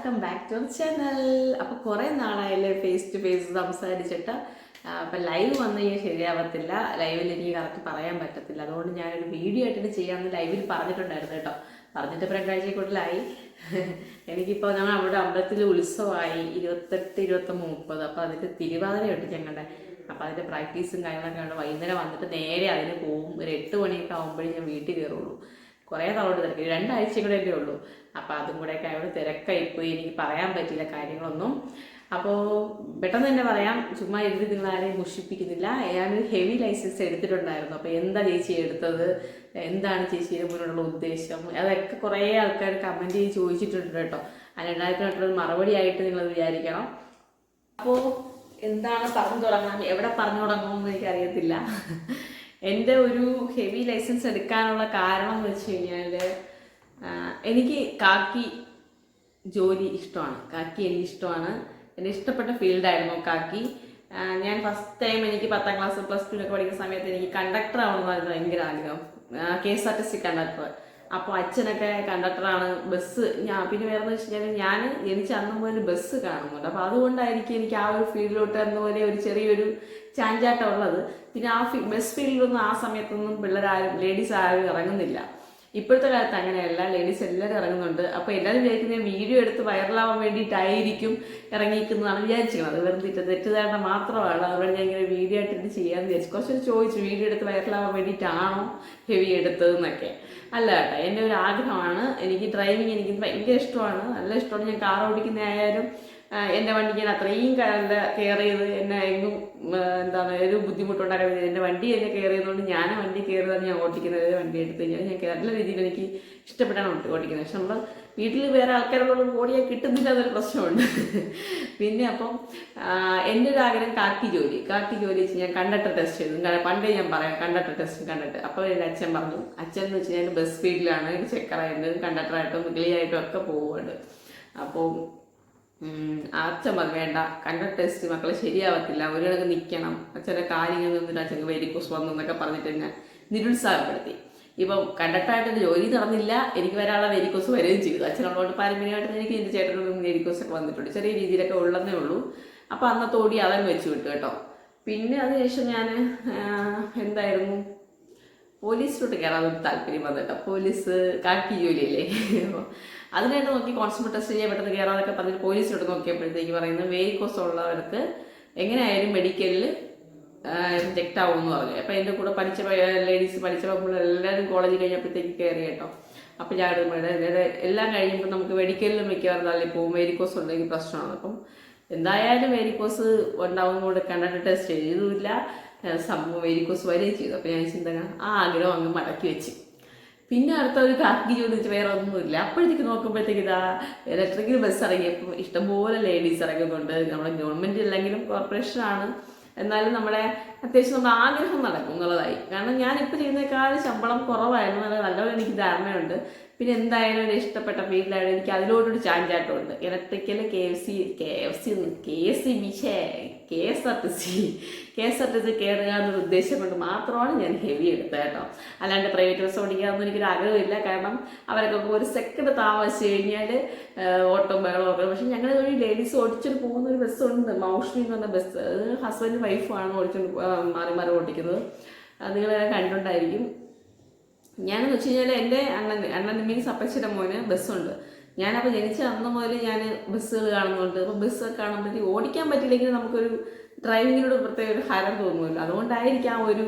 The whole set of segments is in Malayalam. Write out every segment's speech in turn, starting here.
Welcome back to channel. അപ്പോൾ കുറേ നാളായാലും ഫേസ് ടു ഫേസ് സംസാരിച്ചിട്ട് അപ്പം ലൈവ് വന്നു കഴിഞ്ഞാൽ ശരിയാവത്തില്ല. ലൈവിൽ എനിക്ക് കറക്റ്റ് പറയാൻ പറ്റത്തില്ല. അതുകൊണ്ട് ഞാനൊരു വീഡിയോ ആയിട്ടിട്ട് ചെയ്യാമെന്ന് ലൈവിൽ പറഞ്ഞിട്ടുണ്ടായിരുന്നു കേട്ടോ. പറഞ്ഞിട്ട് ഇപ്പോൾ രണ്ടാഴ്ച കൂടുതലായി. എനിക്കിപ്പോൾ ഞങ്ങൾ അവിടെ അമ്പലത്തിൽ ഉത്സവമായി 28, 29, 30. അപ്പോൾ അതിൻ്റെ തിരുവാതിരയുണ്ട് ഞങ്ങളുടെ. അപ്പോൾ അതിൻ്റെ പ്രാക്ടീസും കാര്യങ്ങളൊക്കെ ഉണ്ട്. വൈകുന്നേരം വന്നിട്ട് നേരെ അതിന് പോവും. ഒരു 8 മണിയൊക്കെ ആകുമ്പോഴേ ഞാൻ വീട്ടിൽ കയറുള്ളൂ. കുറേ നാളോട് തിരക്കി, 2 ആഴ്ച കൂടെ അല്ലേ ഉള്ളൂ. അപ്പോൾ അതും കൂടെയൊക്കെ അവിടെ തിരക്കായിപ്പോയി, എനിക്ക് പറയാൻ പറ്റിയില്ല കാര്യങ്ങളൊന്നും. അപ്പോൾ പെട്ടെന്ന് തന്നെ പറയാം, ചുമ്മാ ഇരുന്ന് നിങ്ങൾ ആരെയും മുഷിപ്പിക്കുന്നില്ല. ഞാനൊരു ഹെവി ലൈസൻസ് എടുത്തിട്ടുണ്ടായിരുന്നു. അപ്പോൾ എന്താ ചേച്ചി എടുത്തത്, എന്താണ് ചേച്ചിയുടെ മുന്നോട്ടുള്ള ഉദ്ദേശം, അതൊക്കെ കുറേ ആൾക്കാർ കമൻറ്റ് ചെയ്ത് ചോദിച്ചിട്ടുണ്ട് കേട്ടോ. ആ 2008 മറുപടി ആയിട്ട് നിങ്ങളത് വിചാരിക്കണം. അപ്പോൾ എന്താണ് പറഞ്ഞു തുടങ്ങാം, എവിടെ പറഞ്ഞു തുടങ്ങുമെന്ന് എനിക്കറിയത്തില്ല. എൻ്റെ ഒരു ഹെവി ലൈസൻസ് എടുക്കാനുള്ള കാരണം എന്ന് വെച്ച് കഴിഞ്ഞാൽ, എനിക്ക് കാക്കി ജോലി ഇഷ്ടമാണ്. കാക്കി എനിക്കിഷ്ടമാണ്. എൻ്റെ ഇഷ്ടപ്പെട്ട ഫീൽഡായിരുന്നു കാക്കി. ഞാൻ ഫസ്റ്റ് ടൈം എനിക്ക് 10ാം ക്ലാസ് +2 ഒക്കെ പഠിക്കുന്ന സമയത്ത് എനിക്ക് കണ്ടക്ടർ ആവണമെന്നായിരുന്നു ഭയങ്കര ആഗ്രഹം. KSRTC conductor. അപ്പോൾ അച്ഛനൊക്കെ കണ്ടക്ടറാണ്. ബസ് പിന്നെ വേറെ എന്ന് വെച്ച് കഴിഞ്ഞാൽ ഞാൻ ജനിച്ച അന്ന് മുതൽ ബസ് കാണുന്നുണ്ട്. അപ്പോൾ അതുകൊണ്ടായിരിക്കും എനിക്ക് ആ ഒരു ഫീൽഡിലോട്ട് എന്നപോലെ ഒരു ചെറിയൊരു ചാഞ്ചാട്ടം ഉള്ളത്. പിന്നെ ആ ബസ് ഫീൽഡിലൊന്നും ആ സമയത്തൊന്നും പിള്ളേരാരും ലേഡീസ് ആരും ഇറങ്ങുന്നില്ല. ഇപ്പോഴത്തെ കാലത്ത് അങ്ങനെയല്ല, ലേഡീസ് എല്ലാവരും ഇറങ്ങുന്നുണ്ട്. അപ്പോൾ എല്ലാവരും വിചാരിക്കുന്നത് വീഡിയോ എടുത്ത് വൈറലാവാൻ വേണ്ടിയിട്ടായിരിക്കും ഇറങ്ങിയിരിക്കുന്നതാണ് വിചാരിച്ചിരിക്കുന്നത്. അത് വെറുതെ തെറ്റിദ്ധാരണ മാത്രമാണ്. അതുകൊണ്ട് ഞാൻ ഇങ്ങനെ വീഡിയോ ആയിട്ട് ചെയ്യാമെന്ന് വിചാരിച്ചു. കുറച്ചൊരു ചോദിച്ചു, വീഡിയോ എടുത്ത് വൈറലാവാൻ വേണ്ടിയിട്ടാണോ ഹെവി എടുത്തതെന്നൊക്കെ. അല്ല കേട്ടോ, എൻ്റെ ഒരു ആഗ്രഹമാണ്. എനിക്ക് ഡ്രൈവിങ് എനിക്ക് ഭയങ്കര ഇഷ്ടമാണ്, നല്ല ഇഷ്ടമാണ്. ഞാൻ കാർ ഓടിക്കുന്നതായാലും എൻ്റെ വണ്ടി ഞാൻ അത്രയും കെയർ ചെയ്ത് എന്നെ എങ്ങും എന്താണ് ഒരു ബുദ്ധിമുട്ടുണ്ടാക്കുന്നത്. എൻ്റെ വണ്ടി എന്നെ കെയർ ചെയ്തുകൊണ്ട് ഞാൻ വണ്ടി കെയർ ചെയ്താണ് ഞാൻ ഓടിക്കുന്നത്. വണ്ടി എടുത്ത് കഴിഞ്ഞാൽ ഞാൻ നല്ല രീതിയിൽ എനിക്ക് ഇഷ്ടപ്പെട്ടാണ് ഓടിക്കുന്നത്. പക്ഷെ നമ്മൾ വീട്ടിൽ വേറെ ആൾക്കാരോട് ഓടിയാൽ കിട്ടുന്നില്ല എന്നൊരു പ്രശ്നമുണ്ട്. പിന്നെ അപ്പം എൻ്റെ ഒരു ആഗ്രഹം കാക്കി ജോലി വെച്ച് ഞാൻ കണ്ടക്ടർ ടെസ്റ്റ് ചെയ്തു. പണ്ടേ ഞാൻ പറയാം കണ്ടക്ടർ ടെസ്റ്റ് കണ്ടിട്ട്. അപ്പോൾ എൻ്റെ അച്ഛൻ പറഞ്ഞു, അച്ഛൻ എന്ന് വെച്ച് കഴിഞ്ഞാൽ ബസ് ഫീൽഡിലാണ്, ചെക്കറായിട്ടും കണ്ടക്ടറായിട്ടും ക്ലിയറായിട്ടും ഒക്കെ പോവുകയാണ്. അപ്പോൾ അച്ഛൻ പറഞ്ഞു, വേണ്ട കണ്ടക്ടർ ടെസ്റ്റ് മക്കളെ ശരിയാവത്തില്ല, ഒരു കണക്ക് നിൽക്കണം, അച്ഛൻ്റെ കാര്യങ്ങൾ നിന്നിട്ട് അച്ഛൻ വെരിക്കോസ് വന്നു എന്നൊക്കെ പറഞ്ഞിട്ട് എന്നെ നിരുത്സാഹപ്പെടുത്തി. ഇപ്പം കണ്ടക്ടറായിട്ട് ജോലി നടന്നില്ല, എനിക്ക് വരാനുള്ള വെരിക്കോസ് വരികയും ചെയ്തു. അച്ഛനുള്ളതുകൊണ്ട് പാരമ്പര്യമായിട്ട് എനിക്ക് എൻ്റെ ചേട്ടനോടും വെരിക്കോസൊക്കെ വന്നിട്ടുണ്ട്, ചെറിയ രീതിയിലൊക്കെ ഉള്ളതേ ഉള്ളൂ. അപ്പോൾ അന്നത്തെ ഓടി അതങ്ങ് വെച്ച് വിട്ടു കേട്ടോ. പിന്നെ അതിനുശേഷം ഞാൻ എന്തായിരുന്നു പോലീസിലോട്ട് കയറാൻ താല്പര്യം വന്നിട്ടോ. പോലീസ് കാക്കി ജോലിയല്ലേ, അതിനായിട്ട് നോക്കി കോൺസ്റ്റബിൾ ടെസ്റ്റ് ചെയ്യാൻ പെട്ടെന്ന് കയറാന്നൊക്കെ പറഞ്ഞിട്ട് പോലീസിലോട്ട് നോക്കിയപ്പോഴത്തേക്ക് പറയുന്നത് വെരിക്കോസ് ഉള്ളവർക്ക് എങ്ങനെയായാലും മെഡിക്കലിൽ റിജക്റ്റ് ആവുമെന്ന് പറഞ്ഞു. അപ്പോൾ എൻ്റെ കൂടെ പഠിച്ച ലേഡീസ് പഠിച്ചപ്പോൾ എല്ലാവരും കോളേജ് കഴിഞ്ഞപ്പോഴത്തേക്ക് കയറി കേട്ടോ. അപ്പോൾ ഞാൻ എല്ലാം കഴിയുമ്പോൾ നമുക്ക് മെഡിക്കലിലും മിക്കവാറും തള്ളി പോകും, വെരിക്കോസ് ഉണ്ടെങ്കിൽ പ്രശ്നമാണ്. അപ്പം എന്തായാലും വെരിക്കോസ് ഉണ്ടാവുന്നതുകൊണ്ട് കണ്ടക്ടർ ടെസ്റ്റ് ചെയ്തുമില്ല, സംഭവം വെരിക്കോസ് വരികയും ചെയ്തു. അപ്പോൾ ഞാൻ ചിന്ത ആ ആഗ്രഹം അങ്ങ് മടക്കി വെച്ച്. പിന്നെ അടുത്ത ഒരു കാക്കി ജോലി വെച്ച് വേറെ ഒന്നുമില്ല. അപ്പോഴത്തേക്ക് നോക്കുമ്പോഴത്തേക്ക് ഇതാ ഇലക്ട്രിക്കൽ ബസ് ഇറങ്ങിയപ്പോൾ ഇഷ്ടംപോലെ ലേഡീസ് ഇറങ്ങുന്നുണ്ട്. നമ്മുടെ ഗവൺമെൻറ് അല്ലെങ്കിലും കോർപ്പറേഷനാണ്, എന്നാലും നമ്മുടെ അത്യാവശ്യം നമ്മുടെ ആഗ്രഹം നടക്കും എന്നുള്ളതായി. കാരണം ഞാനിപ്പോൾ ചെയ്യുന്നതിനേക്കാൾ ശമ്പളം കുറവായിരുന്നു, നല്ലപോലെ എനിക്ക് ധാരണയുണ്ട്. പിന്നെ എന്തായാലും ഒരു ഇഷ്ടപ്പെട്ട ഫീൽഡാണ്, എനിക്ക് അതിലോട്ടൊരു ചാഞ്ചാട്ടമുണ്ട്. ഇലക്ട്രിക്കൽ KSRTC കയറുക എന്നൊരു ഉദ്ദേശം കൊണ്ട് മാത്രമാണ് ഞാൻ ഹെവി എടുത്തത് കേട്ടോ. അല്ലാണ്ട് പ്രൈവറ്റ് ബസ് ഓടിക്കാമെന്ന് എനിക്കൊരു ആഗ്രഹമില്ല. കാരണം അവരൊക്കെ ഒരു സെക്കൻഡ് താമസിച്ച് കഴിഞ്ഞാൽ ഓട്ടോ ബഹളം ഒക്കെ. പക്ഷെ ഞങ്ങൾ ഒരു ലേഡീസ് ഓടിച്ചോണ്ട് പോകുന്ന ഒരു ബസ്സുണ്ട്, മൗഷ്മി എന്ന് പറഞ്ഞ ബസ്. അത് ഹസ്ബൻഡ് വൈഫാണ് ഓടിച്ചോണ്ട് മാറി ഓടിക്കുന്നത്. നിങ്ങളെല്ലാം കണ്ടുകൊണ്ടായിരിക്കും. ഞാനെന്ന് വെച്ച് കഴിഞ്ഞാൽ എൻ്റെ അണ്ണൻ മീൻസ് അപ്പച്ചിയുടെ മോന് ബസ്സുണ്ട്. ഞാനപ്പോൾ ജനിച്ച അന്ന് മുതൽ ഞാൻ ബസ്സുകൾ കാണുന്നുണ്ട്. അപ്പോൾ ബസ്സൊക്കെ കാണുമ്പോഴത്തേക്ക് ഓടിക്കാൻ പറ്റില്ലെങ്കിൽ നമുക്കൊരു ഡ്രൈവിങ്ങിനോട് പ്രത്യേക ഒരു ഹരം തോന്നുമല്ലോ. അതുകൊണ്ടായിരിക്കാം ഒരു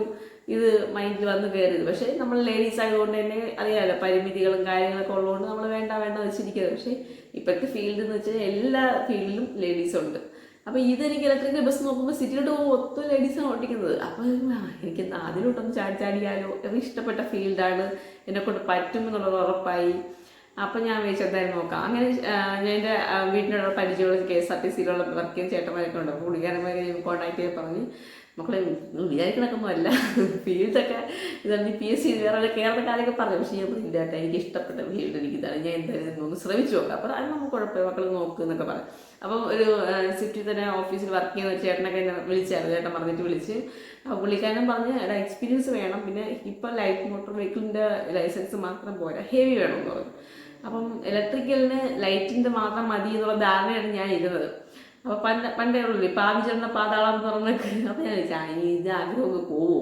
ഇത് മൈൻഡിൽ വന്ന് കയറിയത്. പക്ഷേ നമ്മൾ ലേഡീസ് ആയതുകൊണ്ട് തന്നെ അറിയാമല്ലോ, പരിമിതികളും കാര്യങ്ങളൊക്കെ ഉള്ളതുകൊണ്ട് നമ്മൾ വേണ്ട വെച്ചിരിക്കുന്നത്. പക്ഷേ ഇപ്പോഴത്തെ ഫീൽഡ് എന്ന് വെച്ചാൽ എല്ലാ ഫീൽഡിലും ലേഡീസ് ഉണ്ട്. അപ്പോൾ ഇതെനിക്ക് ഇലക്ട്രിക്കൽ ബസ് നോക്കുമ്പോൾ സിറ്റിയിലോട്ട് പോകുമ്പോൾ ഒത്തിരി ലേഡീസാണ് ഓടിക്കുന്നത്. അപ്പോൾ എനിക്ക് അതിലോട്ടൊന്ന് ചാടിയാലോ, അത് ഇഷ്ടപ്പെട്ട ഫീൽഡാണ്, എന്നെക്കൊണ്ട് പറ്റുമെന്നുള്ളത് ഉറപ്പായി. അപ്പം ഞാൻ എന്തായാലും നോക്കാം. അങ്ങനെ ഞാൻ എൻ്റെ വീട്ടിലുള്ള പരിചയമുള്ള KSRTCയിലുള്ള വർക്ക് ചെയ്യുന്ന ചേട്ടന്മാരൊക്കെ ഉണ്ട്. അപ്പോൾ പുള്ളിക്കാരന്മാരെ കോൺടാക്ട് ചെയ്ത് പറഞ്ഞ്, മക്കളെ വിചാരിക്കണക്കൊന്നും അല്ല, ഫീൽഡൊക്കെ ഇതാണ് PSC വേറെ കേരള കാര്യമൊക്കെ പറഞ്ഞു. പക്ഷേ ഞാൻ ഇല്ല കേട്ടോ, എനിക്ക് ഇഷ്ടപ്പെട്ട ഫീൽഡ് എനിക്കിതാണ്, ഞാൻ എന്തായാലും ഒന്ന് ശ്രമിച്ചു നോക്കാം. അപ്പോൾ അത് നമുക്ക് കുഴപ്പമില്ല, മക്കൾ നോക്കുക എന്നൊക്കെ പറഞ്ഞു. അപ്പം ഒരു സിറ്റിയിൽ തന്നെ ഓഫീസിൽ വർക്ക് ചെയ്യുന്ന ചേട്ടനൊക്കെ എന്നെ വിളിച്ചായിരുന്നു. ചേട്ടൻ പറഞ്ഞിട്ട് വിളിച്ച്, അപ്പോൾ പുള്ളിക്കാരനും പറഞ്ഞ് എക്സ്പീരിയൻസ് വേണം, പിന്നെ ഇപ്പം ലൈറ്റ് മോട്ടോർ വെഹിക്കിളിൻ്റെ ലൈസൻസ് മാത്രം പോരാ, ഹെവി വേണമെന്ന് പറഞ്ഞു. അപ്പം ഇലക്ട്രിക്കലിന് ലൈറ്റിൻ്റെ മാത്രം മതി എന്നുള്ള ധാരണയാണ് ഞാൻ ഇരുന്നത്. അപ്പോൾ പണ്ടേ ഉള്ളൂ പാവിച്ചെണ്ണ പാതാളം എന്ന് പറഞ്ഞൊക്കെ. അപ്പോൾ ഞാൻ ചോദിച്ചാൽ ഇനി ഇത് ആഗ്രഹമൊക്കെ പോവോ.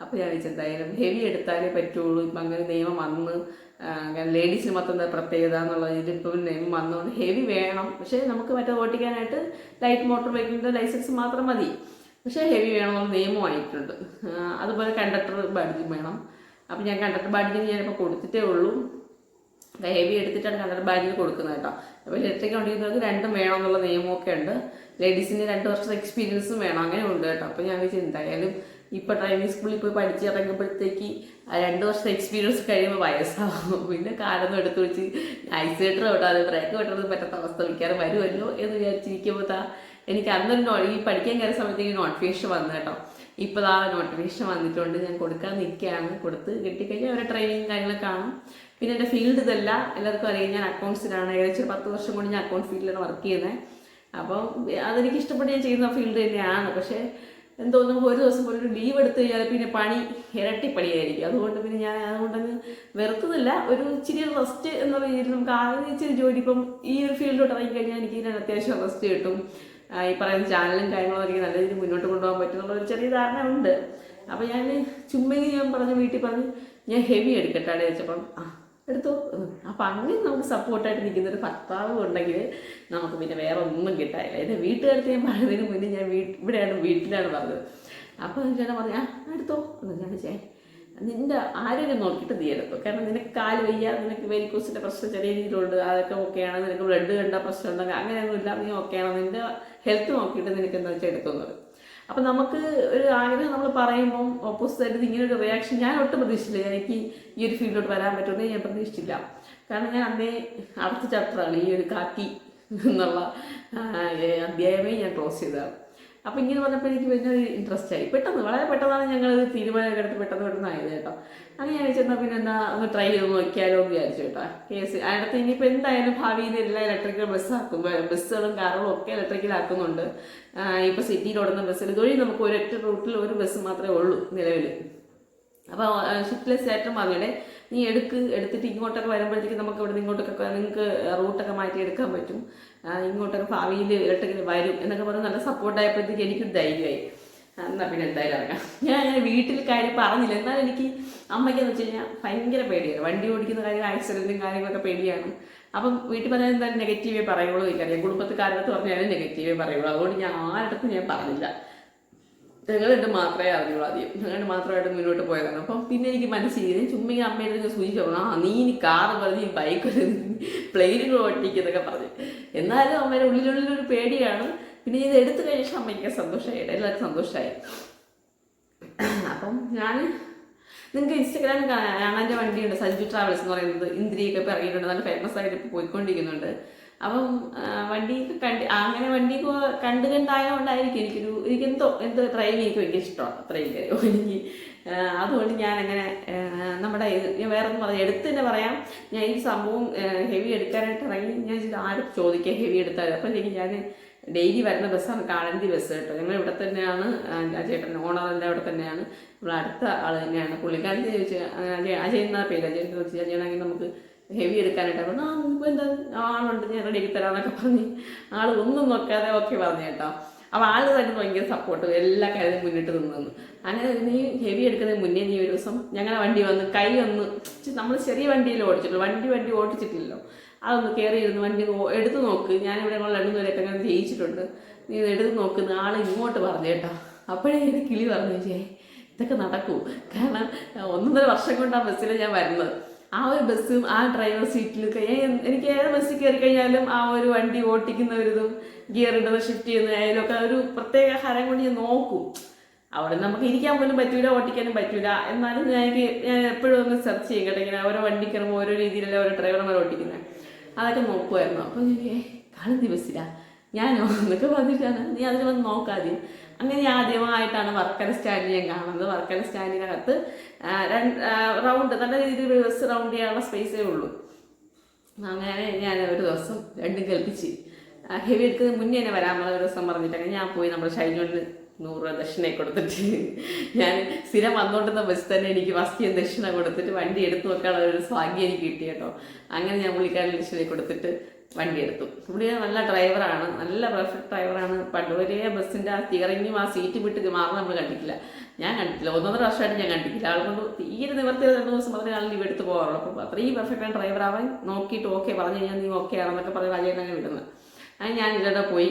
അപ്പോൾ ഞാൻ ചോദിച്ചാൽ എന്തായാലും ഹെവി എടുത്താലേ പറ്റുള്ളൂ. ഇപ്പം അങ്ങനെ നിയമം വന്ന് ലേഡീസിന് മൊത്തം പ്രത്യേകത എന്നുള്ള ഇതിപ്പോൾ നിയമം വന്നുകൊണ്ട് ഹെവി വേണം. പക്ഷേ നമുക്ക് മറ്റേ ഓട്ടിക്കാനായിട്ട് ലൈറ്റ് മോട്ടോർ ബൈക്കിൻ്റെ ലൈസൻസ് മാത്രം മതി. പക്ഷേ ഹെവി വേണമെന്നുള്ള നിയമമായിട്ടുണ്ട്. അതുപോലെ കണ്ടക്ടർ ബാഡ്ജും വേണം. അപ്പോൾ ഞാൻ കണ്ടക്ടർ ബാഡ്ജിന് ഞാനിപ്പോൾ കൊടുത്തിട്ടേ ഉള്ളൂ. ഹെവി എടുത്തിട്ടാണ് കണ്ടക്ടർ ബാഡ്ജിന് കൊടുക്കുന്നത് കേട്ടോ. അപ്പോൾ ഇലക്ട്രിക് ഓടിക്കുന്നവർക്ക് രണ്ടും വേണമെന്നുള്ള നിയമമൊക്കെ ഉണ്ട്. ലേഡീസിന് 2 വർഷത്തെ എക്സ്പീരിയൻസും വേണം, അങ്ങനെ ഉണ്ട് കേട്ടോ. അപ്പോൾ ഞാൻ വിചാരിച്ചു എന്തായാലും ഇപ്പോൾ ഡ്രൈവിംഗ് സ്കൂളിൽ പോയി പഠിച്ചിറങ്ങുമ്പോഴത്തേക്ക് 2 വർഷത്തെ എക്സ്പീരിയൻസ് കഴിയുമ്പോൾ വയസ്സാകും. പിന്നെ കാലൊന്നും എടുത്ത് വെച്ച് ഐസേറ്റർ വിട്ടാൽ ബ്രേക്ക് വിട്ടത് പറ്റാത്ത അവസ്ഥ വിളിക്കാറ് വരുമല്ലോ എന്ന് വിചാരിച്ചിരിക്കുമ്പോൾ എനിക്ക് അന്നൊരു ഈ പഠിക്കാൻ കയറിയ സമയത്തേക്ക് നോട്ടിഫിക്കേഷൻ വന്നു കേട്ടോ. ഇപ്പോൾ ആ നോട്ടിഫിക്കേഷൻ വന്നിട്ടുണ്ട്. ഞാൻ കൊടുക്കാൻ നിൽക്കുകയാണ്. കൊടുത്ത് കിട്ടിക്കഴിഞ്ഞാൽ അവരുടെ ട്രെയിനിങ് കാര്യങ്ങളൊക്കെ കാണും. പിന്നെ എൻ്റെ ഫീൽഡ് ഇതല്ല, എല്ലാവർക്കും അറിയാം ഞാൻ അക്കൗണ്ട്സിലാണ്. ഏകദേശം 10 വർഷം കൊണ്ട് ഞാൻ അക്കൗണ്ട് ഫീൽഡിലാണ് വർക്ക് ചെയ്യുന്നത്. അപ്പം അതെനിക്ക് ഇഷ്ടപ്പെട്ട് ഞാൻ ചെയ്യുന്ന ഫീൽഡ് തന്നെയാണ്. പക്ഷേ എന്തോ നമുക്ക് ഒരു ദിവസം പോലും ഒരു ലീവ് എടുത്തു കഴിഞ്ഞാൽ പിന്നെ പണി ഇരട്ടിപ്പണിയായിരിക്കും. അതുകൊണ്ട് പിന്നെ ഞാൻ അതുകൊണ്ടങ്ങ് വെറുക്കുന്നില്ല. ഒരു ഇച്ചിരി റെസ്റ്റ് എന്നുള്ള രീതിയിൽ നമുക്ക് ആദ്യം ഇച്ചിരി ജോലി ഇപ്പം ഈ ഒരു ഫീൽഡിലോട്ട് ഇറങ്ങിക്കഴിഞ്ഞാൽ എനിക്ക് ഇതിന് അത്യാവശ്യം റെസ്റ്റ് കിട്ടും. ഈ പറയുന്ന ചാനലും കാര്യങ്ങളും എനിക്ക് നല്ല രീതിയിൽ മുന്നോട്ട് കൊണ്ടുപോകാൻ പറ്റുന്നുള്ള ഒരു ചെറിയ ധാരണ ഉണ്ട്. അപ്പോൾ ഞാൻ ചുമ്മെങ്കിൽ ഞാൻ പറഞ്ഞു വീട്ടിൽ പറഞ്ഞ് ഞാൻ ഹെവി എടുക്കട്ടെ അവിടെ വെച്ചപ്പം എടുത്തോ. അപ്പം അങ്ങനെ നമുക്ക് സപ്പോർട്ടായിട്ട് നിൽക്കുന്നൊരു ഭർത്താവ് ഉണ്ടെങ്കിൽ നമുക്ക് പിന്നെ വേറെ ഒന്നും കിട്ടാനില്ല. എൻ്റെ വീട്ടുകാർക്ക് ഞാൻ പറഞ്ഞതിന് മുന്നേ ഞാൻ വീട്ടിലാണ് പറഞ്ഞത്. അപ്പോൾ ചേട്ടൻ പറഞ്ഞു എടുത്തോ എന്ന്. ഞാൻ ചേ നിൻ്റെ ആരോഗ്യം നോക്കിയിട്ട് നീ എടുത്തോ. കാരണം നിനക്ക് കാല് വയ്യ, നിനക്ക് വെരിക്കോസിൻ്റെ പ്രശ്നം ചെറിയ രീതിയിലുണ്ട്, അതൊക്കെ ഓക്കെയാണ്. നിനക്ക് ബ്ലഡ് കണ്ട പ്രശ്നം ഉണ്ടെങ്കിൽ അങ്ങനെയൊന്നുമില്ല, നീ ഓക്കെയാണ്. നിൻ്റെ ഹെൽത്ത് നോക്കിയിട്ട് നിനക്ക് എന്താ വെച്ചാൽ എടുക്കുന്നത്. അപ്പം നമുക്ക് ഒരു ആഗ്രഹം നമ്മൾ പറയുമ്പം ഓപ്പോസിറ്റായിട്ട് ഇങ്ങനൊരു റിയാക്ഷൻ ഞാൻ ഒട്ടും പ്രതീക്ഷിച്ചില്ല. എനിക്ക് ഈ ഒരു ഫീൽഡിലോട്ട് വരാൻ പറ്റുമെന്ന് ഞാൻ പ്രതീക്ഷിച്ചില്ല. കാരണം ഞാൻ അന്നേ അടുത്ത ചാപ്റ്ററാണ് ഈ ഒരു കാക്കി എന്നുള്ള അധ്യായമേ ഞാൻ ക്ലോസ് ചെയ്തതാണ്. അപ്പം ഇങ്ങനെ പറഞ്ഞപ്പോൾ എനിക്ക് വലിയൊരു ഇൻട്രസ്റ്റ് ആയി. വളരെ പെട്ടെന്നാണ് ഞങ്ങൾ തീരുമാനമൊക്കെ എടുത്ത് പെട്ടെന്ന് ആയത് കേട്ടോ. അങ്ങനെ ഞാൻ വെച്ചാൽ പിന്നെ എന്താ ഒന്ന് ട്രൈ ചെയ്ത് നോക്കിയാലോ എന്ന് വിചാരിച്ചു കേട്ടോ. കേസ് അടുത്ത് ഇനിയിപ്പോൾ എന്തായാലും ഭാവിയിൽ എല്ലാം ഇലക്ട്രിക്കൽ ബസ്സാക്കും. ബസ്സുകളും കാറുകളും ഒക്കെ ഇലക്ട്രിക്കലാക്കുന്നുണ്ട്. ഇപ്പോൾ സിറ്റിയിൽ ഓടുന്ന ബസ്സിൽ ഇതുവഴി നമുക്ക് ഒരൊറ്റ റൂട്ടിൽ ഒരു ബസ് മാത്രമേ ഉള്ളൂ നിലവിൽ. അപ്പോൾ ഷിഫ്റ്റ്ലെസ് ചേട്ടൻ പറഞ്ഞിടെ നീ എടുത്തിട്ട് ഇങ്ങോട്ടൊക്കെ വരുമ്പോഴത്തേക്ക് നമുക്ക് ഇവിടെ നിന്ന് ഇങ്ങോട്ടൊക്കെ നിങ്ങൾക്ക് റൂട്ടൊക്കെ മാറ്റി എടുക്കാൻ പറ്റും, ഇങ്ങോട്ടൊക്കെ ഭാവിയിൽ ഇലക്ട്രിക്കൽ വരും എന്നൊക്കെ പറഞ്ഞ് നല്ല സപ്പോർട്ടായപ്പോഴത്തേക്ക് എനിക്കൊരു ധൈര്യമായി. എന്നാൽ പിന്നെ എന്തായാലും ഇറങ്ങാം. ഞാൻ അങ്ങനെ വീട്ടിൽ കാര്യം പറഞ്ഞില്ല. എന്നാലും എനിക്ക് അമ്മയ്ക്കെന്ന് വെച്ച് കഴിഞ്ഞാൽ ഭയങ്കര പേടിയാണ്. വണ്ടി ഓടിക്കുന്ന കാര്യം ആക്സിഡൻറ്റും കാര്യങ്ങളൊക്കെ പേടിയാണ്. അപ്പം വീട്ടിൽ പറഞ്ഞാൽ എന്തായാലും നെഗറ്റീവേ പറയുള്ളൂ. എനിക്കറിയാം കുടുംബത്തുകാരടുത്ത് പറഞ്ഞാലും നെഗറ്റീവേ പറയുള്ളൂ. അതുകൊണ്ട് ഞാൻ ആരുടെ ഞാൻ പറഞ്ഞില്ല. ഞങ്ങളുടെ മാത്രമേ അറിഞ്ഞുള്ളൂ. ആദ്യം ഞങ്ങളുടെ മാത്രമായിട്ട് മുന്നോട്ട് പോയതാണ്. അപ്പം പിന്നെ എനിക്ക് മനസ്സിലായി ചുമ്മാ അമ്മയുടെ സൂചിച്ചു നീ ഇനി കാറ് പറഞ്ഞ് ബൈക്ക് പ്ലെയിനുകൾ ഓട്ടിക്കുന്നൊക്കെ പറഞ്ഞ്. എന്നാലും അമ്മയുടെ ഉള്ളിലുള്ളൊരു പേടിയാണ്. പിന്നെ ഇത് എടുത്തു കഴിഞ്ഞാൽ അമ്മയ്ക്ക് സന്തോഷമായി, എല്ലാവർക്കും സന്തോഷമായി. അപ്പം ഞാൻ നിങ്ങൾക്ക് ഇൻസ്റ്റഗ്രാമിൽ കാണാൻ എൻ്റെ വണ്ടിയുണ്ട്, സഞ്ജു ട്രാവൽസ് എന്ന് പറയുന്നത്. ഇന്ദ്രിയൊക്കെ ഇപ്പോൾ ഇറങ്ങിയിട്ടുണ്ട്, നല്ല ഫേമസ് ആയിട്ട് ഇപ്പോൾ പോയിക്കൊണ്ടിരിക്കുന്നുണ്ട്. അപ്പം വണ്ടിയൊക്കെ അങ്ങനെ വണ്ടിയൊക്കെ കണ്ടായതുകൊണ്ടായിരിക്കും എനിക്കെന്തോ ഡ്രൈവിങ് എനിക്ക് ഭയങ്കര ഇഷ്ടമാണ്. അത്രയും കാര്യം എനിക്ക്. അതുകൊണ്ട് ഞാനങ്ങനെ നമ്മുടെ ഞാൻ വേറെ ഒന്നും പറയാം, എടുത്ത് തന്നെ പറയാം. ഞാൻ ഈ സംഭവം ഹെവി എടുക്കാനായിട്ട് ഇറങ്ങി ഞാൻ ആരും ചോദിക്കാം ഹെവി എടുത്താൽ. അപ്പം ഞാൻ ഡെയിലി വരുന്ന ബസ്സാണ് കാളന്തി ബസ് കേട്ടോ. ഞങ്ങൾ ഇവിടെ തന്നെയാണ്, ചേട്ടൻ ഓണറിൻ്റെ അവിടെ തന്നെയാണ്, ഇവിടെ അടുത്ത ആൾ തന്നെയാണ്. പുള്ളിക്കാരൻ്റെ ചോദിച്ചു അജയൻ എന്നാ പേര്. അജയൻ ചോദിച്ചു അജയനാണെങ്കിൽ നമുക്ക് ഹെവി എടുക്കാനായിട്ട് പറഞ്ഞു. ഇപ്പോൾ എന്താ ആളുണ്ട് ഞാൻ റെഡി ആക്കി തരാമെന്നൊക്കെ പറഞ്ഞ് ആൾ ഒന്നും നോക്കാതെ ഓക്കെ പറഞ്ഞു കേട്ടോ. അപ്പോൾ ആൾ തന്നെ ഭയങ്കര സപ്പോർട്ട്, എല്ലാ കാര്യവും മുന്നിട്ട് നിന്നു. അങ്ങനെ നീ ഹെവി എടുക്കുന്നതിന് മുന്നേ നീ ഒരു ദിവസം ഞങ്ങളുടെ വണ്ടി വന്ന് കൈ ഒന്ന് നമ്മൾ ചെറിയ വണ്ടിയിൽ ഓടിച്ചിട്ടുള്ളൂ, വണ്ടി ഓടിച്ചിട്ടില്ലല്ലോ, അതൊന്ന് കയറി ഇരുന്ന് വണ്ടി എടുത്ത് നോക്ക്. ഞാനിവിടെ ഞങ്ങൾ രണ്ടുപേരൊക്കെ അങ്ങനെ ജയിച്ചിട്ടുണ്ട്, നീ എടുത്ത് നോക്കുന്ന ആൾ ഇങ്ങോട്ട് പറഞ്ഞു കേട്ടോ. അപ്പോഴേ എനിക്ക് കിളി പറഞ്ഞു ഇതൊക്കെ നടക്കൂ. കാരണം 1.5 വർഷം കൊണ്ട് ആ ബസ്സിൽ ഞാൻ വരുന്നത്. ആ ഒരു ബസ്സും ആ ഡ്രൈവർ സീറ്റിലൊക്കെ എനിക്ക് ഏത് ബസ്സിൽ കയറി കഴിഞ്ഞാലും ആ ഒരു വണ്ടി ഓട്ടിക്കുന്ന ഒരിതും ഗിയർ ഇടുന്നത് ഷിഫ്റ്റ് ചെയ്യുന്നതായാലൊക്കെ ഒരു പ്രത്യേക ഹരം കൊണ്ട് ഞാൻ നോക്കും. അവിടെ നമുക്ക് ഇരിക്കാൻ പോലും പറ്റൂല, ഓട്ടിക്കാനും പറ്റൂല. എന്നാലും ഞാൻ എപ്പോഴും ഒന്ന് സെർച്ച് ചെയ്യും കേട്ടോ. ഇങ്ങനെ ഓരോ വണ്ടി കയറുമ്പോൾ ഓരോ രീതിയിലല്ലേ ഓരോ ഡ്രൈവർമാർ ഓട്ടിക്കുന്നത്, അതൊക്കെ നോക്കുമായിരുന്നു. അപ്പം ഞാൻ കാളന്തി ബസ്സിലാ ഞാനോ എന്നൊക്കെ പറഞ്ഞിട്ടാണ് നീ അതിൽ വന്ന് നോക്കാദ്യം. അങ്ങനെ ആദ്യമായിട്ടാണ് വർക്കല സ്റ്റാൻഡ് ഞാൻ കാണുന്നത്. വർക്കല സ്റ്റാൻഡിനകത്ത് റൗണ്ട് നല്ല രീതിയിൽ ബസ് റൗണ്ട് ചെയ്യാനുള്ള സ്പേസേ ഉള്ളൂ. അങ്ങനെ ഞാൻ ഒരു ദിവസം രണ്ടും കൽപ്പിച്ച് ഹെവി എടുക്കുന്നതിന് മുന്നേ തന്നെ വരാമെന്നുള്ള ഒരു ദിവസം പറഞ്ഞിട്ടൊക്കെ ഞാൻ പോയി നമ്മുടെ ഷൈനോട് 100 രൂപ ദക്ഷിണ കൊടുത്തിട്ട് ഞാൻ സ്ഥിരം വന്നുകൊണ്ടിരുന്ന ബസ് തന്നെ എനിക്ക് ഫസ്റ്റ് ഞാൻ ദക്ഷിണ കൊടുത്തിട്ട് വണ്ടി എടുത്തു വെക്കാനുള്ള ഒരു ഭാഗ്യം എനിക്ക് കിട്ടി കേട്ടോ. അങ്ങനെ ഞാൻ പുള്ളിക്കാരൻ ദക്ഷിണ കൊടുത്തിട്ട് വണ്ടി എടുത്തു. പുള്ളി നല്ല ഡ്രൈവറാണ്, നല്ല പെർഫെക്റ്റ് ഡ്രൈവറാണ്. പണ്ട് വരെ ബസ്സിൻ്റെ ആ സ്റ്റിയറിങ്ങും ആ സീറ്റ് വിട്ട് മാറുന്ന നമ്മൾ കണ്ടിട്ടില്ല. ഞാൻ കണ്ടിട്ടില്ല, 1.5 വർഷമായിട്ട് ഞാൻ കണ്ടിട്ടില്ല. ആളുകൊണ്ട് തീരെ നിവർത്തി 2 ദിവസം മാത്രമേ ആൾ ലീവ് എടുത്ത് പോകാറുള്ളൂ. അപ്പോൾ അത്രയും പെർഫെക്റ്റ് ഡ്രൈവർ ആവാൻ നോക്കിയിട്ട് ഓക്കെ പറഞ്ഞു കഴിഞ്ഞാൽ നീ ഓക്കെ ആണെന്നൊക്കെ പറഞ്ഞ് അജയൻ അങ്ങനെ വിടുന്നത്. അങ്ങനെ ഞാൻ ഇവിടെ പോയി.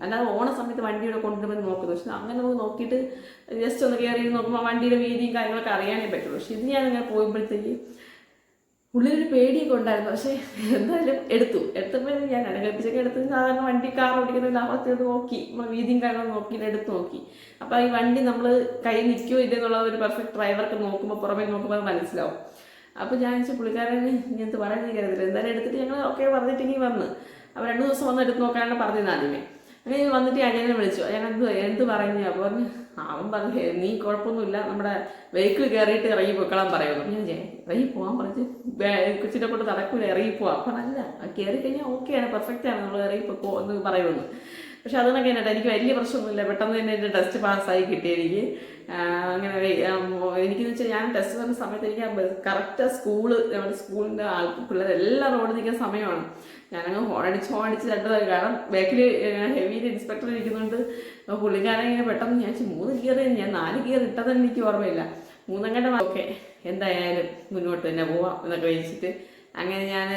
അല്ലാതെ ഓണ സമയത്ത് വണ്ടിയുടെ കൊണ്ടുവന്ന് നോക്കുന്നത്. പക്ഷെ അങ്ങനെ നമുക്ക് നോക്കിയിട്ട് ജസ്റ്റ് ഒന്ന് കയറി നോക്കുമ്പോൾ വണ്ടിയുടെ വീതിയും കാര്യങ്ങളൊക്കെ അറിയാനേ പറ്റുള്ളൂ. പക്ഷെ ഇത് ഞാനിങ്ങനെ പോകുമ്പോഴത്തേക്ക് ഉള്ളിലൊരു പേടിയൊക്കെ ഉണ്ടായിരുന്നു. പക്ഷേ എന്തായാലും എടുത്തപ്പോൾ ഞാൻ അനുകൽപ്പിച്ചൊക്കെ എടുത്ത് സാധാരണ വണ്ടി കാർ ഓടിക്കുന്ന ലാഭത്തിൽ നോക്കി നമ്മൾ വീതിയും കാര്യങ്ങളും നോക്കിയിട്ട് എടുത്ത് നോക്കി. അപ്പോൾ ഈ വണ്ടി നമ്മൾ കൈ നിൽക്കുമോ ഇല്ലെന്നുള്ള ഒരു പെർഫെക്റ്റ് ഡ്രൈവർക്ക് നോക്കുമ്പോൾ പുറമേ നോക്കുമ്പോൾ അത് മനസ്സിലാവും. അപ്പോൾ ഞാൻ വെച്ചാൽ പുള്ളിക്കാരന് ഇങ്ങനത്തെ പറയാൻ കരുതില്ല. എന്തായാലും എടുത്തിട്ട് ഞങ്ങൾ ഓക്കെ പറഞ്ഞിട്ട് ഇനി വന്ന് അപ്പോൾ 2 ദിവസം വന്ന് എടുത്ത് നോക്കാനാണ് പറഞ്ഞത് ആദ്യമേ. അങ്ങനെ വന്നിട്ട് അജയനെ വിളിച്ചു. ഞാൻ എന്ത് പറഞ്ഞു? അപ്പോൾ അവൻ പറഞ്ഞു നീ കുഴപ്പമൊന്നുമില്ല, നമ്മുടെ വെഹിക്കിൾ കയറിയിട്ട് ഇറങ്ങി പൊക്കളാൻ പറയുന്നു. ഞാൻ ഇറങ്ങി പോകാൻ പറഞ്ഞ് കൊച്ചിനെ കൊണ്ട് നടക്കൂല, ഇറങ്ങി പോവാം. അപ്പം അല്ല, കയറി കഴിഞ്ഞാൽ ഓക്കെയാണ്, പെർഫെക്റ്റാണ്, നമ്മൾ ഇറങ്ങി പൊക്കോ എന്ന് പറയുന്നു. പക്ഷെ അതിനൊക്കെ എന്നിട്ട് എനിക്ക് വലിയ പ്രശ്നമൊന്നുമില്ല. പെട്ടെന്ന് തന്നെ എൻ്റെ ടെസ്റ്റ് പാസ്സായി കിട്ടി എനിക്ക്. അങ്ങനെ എനിക്കെന്ന് വെച്ചാൽ ഞാൻ ടെസ്റ്റ് വരുന്ന സമയത്ത് എനിക്ക് കറക്റ്റ് സ്കൂള്, നമ്മുടെ സ്കൂളിൻ്റെ പിള്ളേരെല്ലാം റോഡ് നിൽക്കുന്ന സമയമാണ്. ഞാനങ്ങ് ഹോണടിച്ച് 2 കാരണം ബാക്കിൽ ഹെവിയിൽ ഇൻസ്പെക്ടർ ഇരിക്കുന്നുണ്ട്. പുള്ളിക്കാരൻ ഇങ്ങനെ പെട്ടെന്ന് ഞാൻ 3 ഗിയർ, ഞാൻ 4 ഗിയർ ഇട്ടതെന്ന് എനിക്ക് ഓർമ്മയില്ല. 3 ഓക്കെ എന്തായാലും മുന്നോട്ട് തന്നെ പോവാം എന്നൊക്കെ വെച്ചിട്ട് അങ്ങനെ ഞാൻ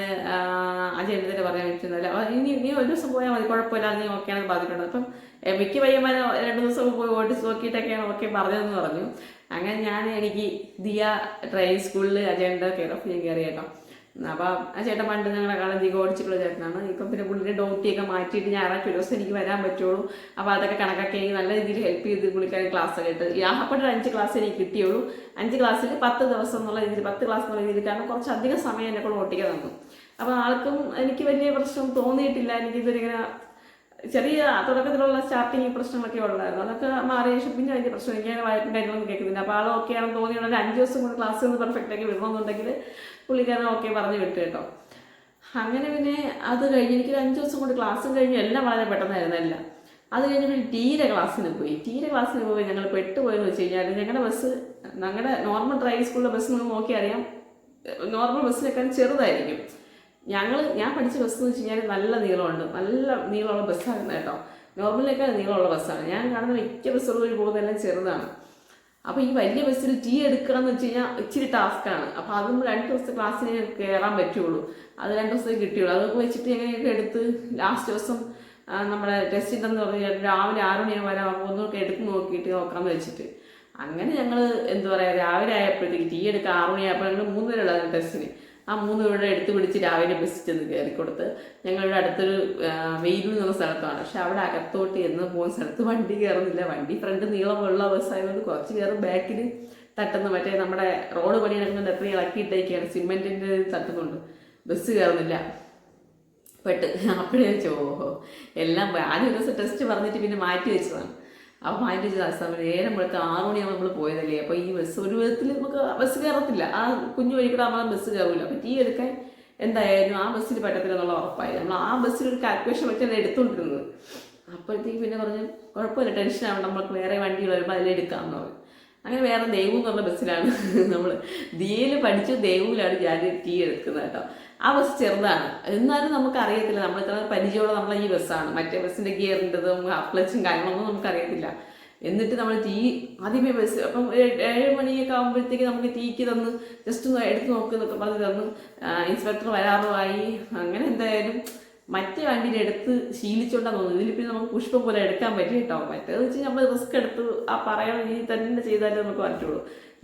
അജയൻ്റെ തന്നെ പറയാൻ പറ്റുന്നില്ല. ഇനി ഒരു ദിവസം പോയാൽ മതി, കുഴപ്പമില്ല, നീ ഓക്കെ ആണെന്ന് പറഞ്ഞിട്ടുണ്ട്. അപ്പം മിക്ക പയ്യന്മാർ 2 ദിവസം പോയി ഓടിച്ച് നോക്കിയിട്ടൊക്കെയാണ് ഓക്കെ പറഞ്ഞതെന്ന് പറഞ്ഞു. അങ്ങനെ എനിക്ക് ദിയ ഡ്രൈവിംഗ് സ്കൂളിൽ അജയൻ്റെ കെയർ ഓഫ് ഞാൻ കയറി കേട്ടോ. അപ്പോൾ ആ ചേട്ടൻ പണ്ട് ഞങ്ങളുടെ കാലം അധികം ഓടിച്ചിട്ടുള്ള ചേട്ടനാണ്. ഇപ്പം പിന്നെ പുള്ളിയുടെ ഡ്യൂട്ടിയൊക്കെ മാറ്റിയിട്ട് ഞായറാഴ്ച ഒരു ദിവസം എനിക്ക് വരാൻ പറ്റുള്ളൂ. അപ്പോൾ അതൊക്കെ കണക്കാക്കി എനിക്ക് നല്ല രീതിയിൽ ഹെൽപ്പ് ചെയ്ത് പുള്ളിക്കാരൻ ക്ലാസ് കേട്ട് ആഹപ്പെട്ടൊരു 5 ക്ലാസ് എനിക്ക് കിട്ടിയുള്ളൂ. 5 ക്ലാസ്സിൽ 10 ദിവസം എന്നുള്ള രീതിയിൽ 10 ക്ലാസ് എന്നുള്ള രീതിയിൽ, കാരണം കുറച്ചധികം സമയം എന്നെ കൂടെ ഓട്ടിക്കാൻ തന്നു. അപ്പോൾ ആൾക്കും എനിക്ക് വലിയ പ്രശ്നം തോന്നിയിട്ടില്ല. എനിക്കിതൊരിങ്ങനെ ചെറിയ തുടക്കത്തിലുള്ള സ്റ്റാർട്ടിങ് പ്രശ്നങ്ങളൊക്കെ ഉള്ളായിരുന്നു. അതൊക്കെ മാറിയ ശേഷം പിന്നെ വലിയ പ്രശ്നം എനിക്ക് അങ്ങനെ വയറ്റും കാര്യങ്ങളൊന്നും കേൾക്കുന്നില്ല. അപ്പോൾ ആൾ ഓക്കെ ആണെന്ന് തോന്നിയുള്ള 5 ദിവസം കൊണ്ട് ക്ലാസ് ഒന്ന് പെർഫെക്റ്റാക്കി വിടണമെന്നുണ്ടെങ്കിൽ പുള്ളിക്കാരൻ ഓക്കെ പറഞ്ഞ് വിട്ടു കേട്ടോ. അങ്ങനെ പിന്നെ അത് കഴിഞ്ഞ് എനിക്കൊരു 5 ദിവസം കൊണ്ട് ക്ലാസ്സും കഴിഞ്ഞ് എല്ലാം വളരെ പെട്ടെന്നായിരുന്നു എല്ലാം. അത് കഴിഞ്ഞ് പിന്നെ ടീരെ ക്ലാസ്സിന് പോയി ഞങ്ങൾ പെട്ടുപോയെന്ന് വെച്ച് കഴിഞ്ഞാൽ ഞങ്ങളുടെ നോർമൽ ഡ്രൈവിംഗ് സ്കൂളിലെ ബസ് നിങ്ങൾ നോക്കി അറിയാം, നോർമൽ ബസ്സിനേക്കാൾ ചെറുതായിരിക്കും. ഞാൻ പഠിച്ച ബസ് എന്ന് വെച്ച് കഴിഞ്ഞാൽ നല്ല നീളമുള്ള ബസ്സായിരുന്നു കേട്ടോ. നോർമലിനേക്കാൾ നീളമുള്ള ബസ്സാണ്. ഞാൻ കാണുന്ന മിക്ക ബസ്സുകളിൽ പോകുന്നതെല്ലാം ചെറുതാണ്. അപ്പോൾ ഈ വലിയ ബസ്സിൽ ടീ എടുക്കണം എന്ന് വെച്ച് കഴിഞ്ഞാൽ ഇച്ചിരി ടാസ്ക്കാണ്. അപ്പോൾ അതും 2 ദിവസത്തെ ക്ലാസ്സിന് കയറാൻ പറ്റുള്ളൂ. അത് 2 ദിവസത്തേക്ക് കിട്ടിയുള്ളൂ. അതൊക്കെ വെച്ചിട്ട് എങ്ങനെയൊക്കെ എടുത്ത് ലാസ്റ്റ് ദിവസം നമ്മുടെ ടെസ്റ്റ് ഉണ്ടെന്ന് പറഞ്ഞാൽ രാവിലെ 6 മണിയാകുമ്പോൾ വരാൻ ഒന്നൊക്കെ എടുത്ത് നോക്കാമെന്ന് വെച്ചിട്ട് അങ്ങനെ ഞങ്ങൾ എന്താ പറയുക, രാവിലെ ആയപ്പോഴത്തേക്ക് ടീ എടുക്കുക 6 മണിയായപ്പോൾ ഞങ്ങൾ 3 പേരുള്ളായിരുന്നു ടെസ്റ്റിന്. ആ 3 പേരുടെ എടുത്ത് പിടിച്ച് രാവിലെ ബസ് ചെന്ന് കയറിക്കൊടുത്ത് ഞങ്ങളുടെ അടുത്തൊരു വെയിലൂർ എന്നുള്ള സ്ഥലത്താണ്. പക്ഷെ അവിടെ അകത്തോട്ട് എന്ന് പോകുന്ന സ്ഥലത്ത് വണ്ടി കയറുന്നില്ല. വണ്ടി ഫ്രണ്ട് നീളമുള്ള ബസ്സായതുകൊണ്ട് കുറച്ച് കയറും, ബാക്കിൽ തട്ടുന്നു. മറ്റേ നമ്മുടെ റോഡ് പണി നടക്കുന്നുണ്ട്, എത്ര ഇളക്കിയിട്ടേക്കാണ്, സിമെൻറ്റിൻ്റെ തട്ടുന്നുണ്ട്, ബസ് കയറുന്നില്ല. അപ്പോഴേ വെച്ചോ എല്ലാം ആദ്യം ഒരു ദിവസം ടെസ്റ്റ് പറഞ്ഞിട്ട് പിന്നെ മാറ്റി വെച്ചതാണ്. അപ്പോൾ മാറ്റി വെച്ചത് സമയം നേരം വെളുത്ത് 6 മണിയാകുമ്പോൾ നമ്മൾ പോയതല്ലേ. അപ്പോൾ ഈ ബസ് ഒരു വിധത്തിൽ നമുക്ക് ബസ് കയറത്തില്ല, ആ കുഞ്ഞു വഴി കൂടെ നമ്മൾ ബസ് കയറില്ല. അപ്പോൾ ടീ എടുക്കാൻ എന്തായാലും ആ ബസ്സിൽ പറ്റത്തില്ല എന്നുള്ള ഉറപ്പായി. നമ്മൾ ആ ബസ്സിലൊരു കാൽക്കുലേഷൻ വെച്ചാണ് എടുത്തുകൊണ്ടിരുന്നത്. അപ്പോഴത്തേക്ക് പിന്നെ പറഞ്ഞ് കുഴപ്പമില്ല, ടെൻഷൻ ആവണം, നമ്മൾക്ക് വേറെ വണ്ടികൾ വരുമ്പോൾ അതിലെടുക്കാമെന്ന് പറഞ്ഞു. അങ്ങനെ വേറെ ദേവു എന്നുള്ള ബസ്സിലാണ് നമ്മൾ ദിയയിൽ പഠിച്ചു, ദേവുവിലാണ് ഞാൻ ടീ എടുക്കുന്നത് കേട്ടോ. ആ ബസ് ചെറുതാണ്, എന്നാലും നമുക്ക് അറിയത്തില്ല, നമ്മൾ ഇത്ര പരിചയമുള്ള നമ്മളെ ഈ ബസ്സാണ്. മറ്റേ ബസ്സിൻ്റെ ഗിയറിൻ്റെതും ക്ലച്ചും കാര്യങ്ങളൊന്നും നമുക്കറിയത്തില്ല. എന്നിട്ട് നമ്മൾ ടീ ആദ്യമേ ബസ് അപ്പം 7 മണിയൊക്കെ ആകുമ്പോഴത്തേക്ക് നമുക്ക് ടീക്ക് തന്ന് ജസ്റ്റ് ഒന്ന് എടുത്ത് നോക്കുന്നൊക്കെ പറഞ്ഞ് തന്നു. ഇൻസ്പെക്ടർ വരാറുമായി. അങ്ങനെ എന്തായാലും മറ്റേ വണ്ടിയിൽ എടുത്ത് ശീലിച്ചോണ്ടാന്ന് തോന്നുന്നു. ഇതിൽ പിന്നെ നമുക്ക് പുഷ്പം പോലെ എടുക്കാൻ പറ്റും കേട്ടോ. മറ്റേത് വെച്ച് നമ്മൾ റിസ്ക് എടുത്ത് ആ പറയണ രീതി തന്നെ ചെയ്താലേ നമുക്ക് പറ്റുള്ളൂ.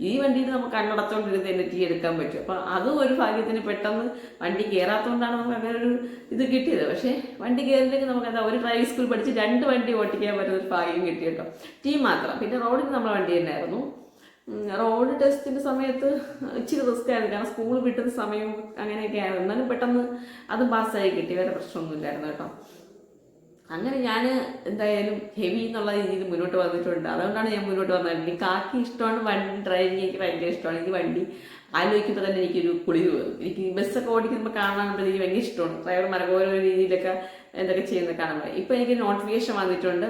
ഈ വണ്ടിയിൽ നമുക്ക് കണ്ണടച്ചോണ്ടിരുന്ന് തന്നെ ടീ എടുക്കാൻ പറ്റും. അപ്പം അതും ഒരു ഭാഗ്യത്തിന് പെട്ടെന്ന് വണ്ടി കയറാത്തതുകൊണ്ടാണ് നമുക്ക് അങ്ങനെ ഒരു ഇത് കിട്ടിയത്. പക്ഷേ വണ്ടി കയറിയില്ലെങ്കിൽ നമുക്ക് എന്താ ഒരു ഡ്രൈവിംഗ് സ്കൂൾ പഠിച്ച് 2 വണ്ടി ഓട്ടിക്കാൻ പറ്റുന്ന ഒരു ഭാഗ്യം കിട്ടി കേട്ടോ. ടീ മാത്രം. പിന്നെ റോഡിൽ നമ്മളെ വണ്ടി തന്നെയായിരുന്നു. റോഡ് ടെസ്റ്റിൻ്റെ സമയത്ത് ഇച്ചിരി റിസ്ക് ആയിരുന്നു, കാരണം സ്കൂൾ വിട്ടുന്ന സമയം അങ്ങനെയൊക്കെ ആയിരുന്നു. എന്നാലും പെട്ടെന്ന് അതും പാസ്സായി കിട്ടി, വേറെ പ്രശ്നമൊന്നുമില്ലായിരുന്നു കേട്ടോ. അങ്ങനെ ഞാൻ എന്തായാലും ഹെവി എന്നുള്ള രീതിയിൽ മുന്നോട്ട് വന്നിട്ടുണ്ട്. അതുകൊണ്ടാണ് ഞാൻ മുന്നോട്ട് വന്നത്. എനിക്ക് കാക്കി ഇഷ്ടമാണ്, വണ്ടി ഡ്രൈവിങ് എനിക്ക് ഭയങ്കര ഇഷ്ടമാണ്. എനിക്ക് വണ്ടി ആലോചിക്കുമ്പോൾ തന്നെ എനിക്കൊരു കുളിര് വരും. എനിക്ക് ബസ്സൊക്കെ ഓടിക്കുമ്പോൾ കാണാനുമ്പോൾ എനിക്ക് ഭയങ്കര ഇഷ്ടമാണ്. ഡ്രൈവർമാരൊക്കെ ഓരോ രീതിയിലൊക്കെ എന്തൊക്കെ ചെയ്യുന്നത് കാണുമ്പോൾ. ഇപ്പോൾ എനിക്ക് നോട്ടിഫിക്കേഷൻ വന്നിട്ടുണ്ട്,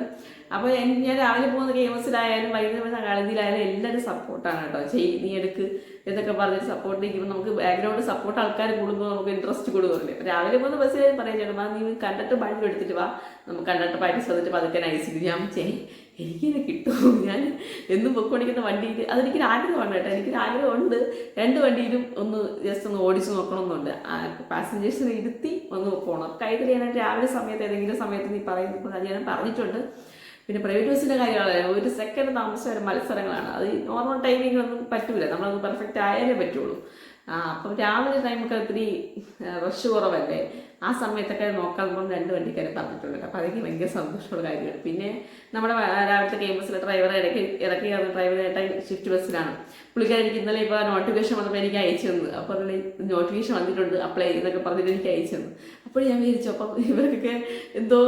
അപ്പോൾ ഞാൻ രാവിലെ പോകുന്ന ഗെയിംസിലായാലും വൈകുന്നേരം കളതിയിലായാലും എല്ലാവരും സപ്പോർട്ടാണ് കേട്ടോ. നീ എടുക്ക് എന്നൊക്കെ പറഞ്ഞിട്ട് സപ്പോർട്ട് നിൽക്കുമ്പോൾ നമുക്ക് ബാക്ക്ഗ്രൗണ്ട് സപ്പോർട്ട് ആൾക്കാർ കൂടുമ്പോൾ നമുക്ക് ഇൻട്രസ്റ്റ് കൂടുന്നുണ്ട്. അപ്പോൾ രാവിലെ പോകുന്ന ബസ്സിൽ പറയാൻ ചേട്ടാ നീ കണ്ടക്ടർ ബാഡ്ജ് എടുത്തിട്ട് വാ, നമുക്ക് കണ്ടക്ടർ പ്രാക്ടീസ് വന്നിട്ട് പതുക്കെ നൈസിൽ ഞാൻ എനിക്കിത് കിട്ടുമോ, ഞാൻ എന്നും പൊക്കോടിക്കുന്ന വണ്ടിയിൽ അതെനിക്കൊരു ആഗ്രഹമാണ് കേട്ടോ. എനിക്കൊരു ആഗ്രഹമുണ്ട് 2 വണ്ടിയിലും ഒന്ന് ജസ്റ്റ് ഒന്ന് ഓടിച്ച് നോക്കണമെന്നുണ്ട്. പാസഞ്ചേഴ്സിനെ ഇരുത്തി ഒന്ന് പോകണം. കൈതൽ ഞാൻ രാവിലെ സമയത്ത് ഏതെങ്കിലും സമയത്ത് നീ പറയുമ്പോൾ അത് ഞാൻ പറഞ്ഞിട്ടുണ്ട്. പിന്നെ പ്രൈവറ്റ് ബസ്സിൻ്റെ കാര്യമാണ്, 1 സെക്കൻഡ് താമസിച്ച മത്സരങ്ങളാണ്. അത് നോർമൽ ടൈമിങ്ങിലൊന്നും പറ്റൂല, നമ്മളത് പെർഫെക്റ്റ് ആയാലേ പറ്റുള്ളൂ. അപ്പം രാവിലെ ടൈമൊക്കെ ഒത്തിരി റഷ് കുറവല്ലേ, ആ സമയത്തൊക്കെ നോക്കാകുമ്പം 2 വണ്ടിക്കാരെ പറഞ്ഞിട്ടുണ്ട്. അപ്പോൾ അതൊക്കെ ഭയങ്കര സന്തോഷമുള്ള കാര്യമാണ്. പിന്നെ നമ്മുടെ രാവിലത്തെ KMS ഡ്രൈവറെ ഇറക്കി ഡ്രൈവറായിട്ട് ഷിഫ്റ്റ് ബസ്സിലാണ്. പുള്ളിക്കാരൻ എനിക്ക് ഇന്നലെ ഇപ്പോൾ നോട്ടിഫിക്കേഷൻ വന്നപ്പോൾ എനിക്ക് അയച്ചു തന്നു. അപ്പോൾ നോട്ടിഫിക്കേഷൻ വന്നിട്ടുണ്ട് അപ്ലൈ ചെയ്തൊക്കെ പറഞ്ഞിട്ട് എനിക്ക് അയച്ചു തന്നു. അപ്പോൾ ഞാൻ വിചാരിച്ചു അപ്പം ഇവർക്കൊക്കെ എന്തോ